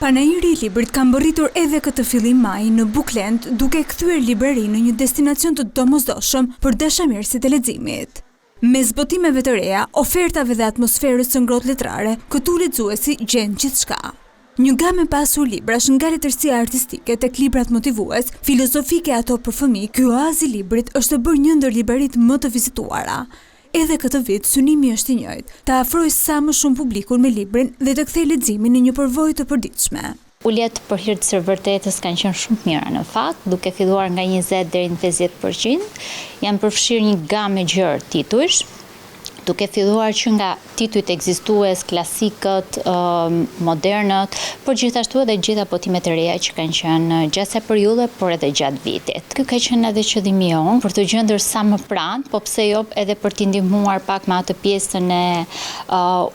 Panajiri i librit ka mbërritur edhe këtë fillim maji në Bookland, duke kthyer librarinë në një destinacion të domosdoshëm për dashamirësit e leximit. Me zbotimeve të reja, ofertave dhe atmosferës së ngrohtë letrare, këtu lexuesi gjen gjithçka. Një gamë e pasur librash nga letërsia artistike tek librat motivues, filozofike ato për fëmijë, ky oazë i librit është bërë një ndër libraritë më të vizituara. Edhe këtë vit, synimi është i njëjtë, të afrojë sa më shumë publikun me librin dhe të kthejë leximin në një përvojë të përditshme. Uljet për hir të së vërtetës kanë qenë shumë të mira në fakt, duke filluar nga 20 deri në 50%, janë përfshirë një gamë e gjerë titujsh, duke filluar që nga titujt ekzistues, klasikët, modernët, por gjithashtu edhe gjitha botimet e reja që kanë qenë gjatë kësaj periudhe, por edhe gjatë vitit. Ky ka qenë edhe qëllimi jon për të gjendur sa më pranë, po pse jo edhe për t'i ndihmuar pak me atë pjesën e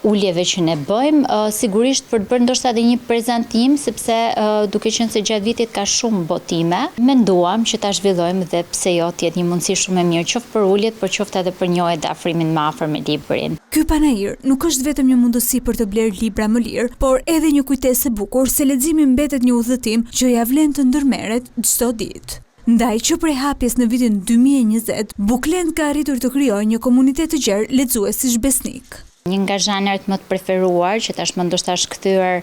uljeve që ne bëjmë, sigurisht për të bërë ndoshta edhe një prezantim, sepse duke qenë se gjatë vitit ka shumë botime, menduam që ta zhvillojmë dhe pse jo të jetë një mundësi shumë e mirë, qoftë për uljet, por qoftë edhe për njohje dhe afrimin më afër me librin. Ky panajir nuk është vetëm një mundësi për të blerë libra më lirë, por edhe një kujtesë e bukur se leximi mbetet një udhëtim që ja vlen të ndërmerret çdo ditë. Ndaj që prej hapjes në vitin 2020, Bookland ka arritur të krijojë një komunitet të gjerë lexuesish besnik. Një nga zhanret më të preferuar, që tashmë ndoshta është kthyer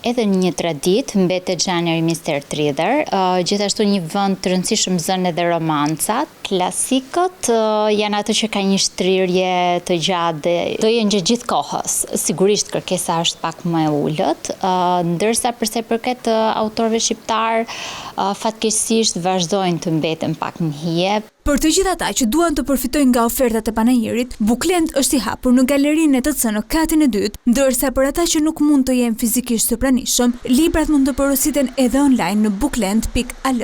edhe në një traditë, mbetet zhanri mister thriller, gjithashtu një vend të rëndësishëm zënë edhe romancat. Klasikët janë ato që kanë një shtrirje të gjatë dhe do jenë gjatë gjithë kohës. Sigurisht kërkesa është pak më e ulët, ndërsa përsa i përket autorëve shqiptar, fatkeqësisht vazhdojnë të mbeten pak në hije. Për të gjithë ata që duan të përfitojnë nga ofertat e panajirit, Bookland është i hapur në galerinë e TC në katin e dytë, ndërsa për ata që nuk mund të jenë fizikisht të pranishëm, librat mund të porositen edhe online në bookland.al.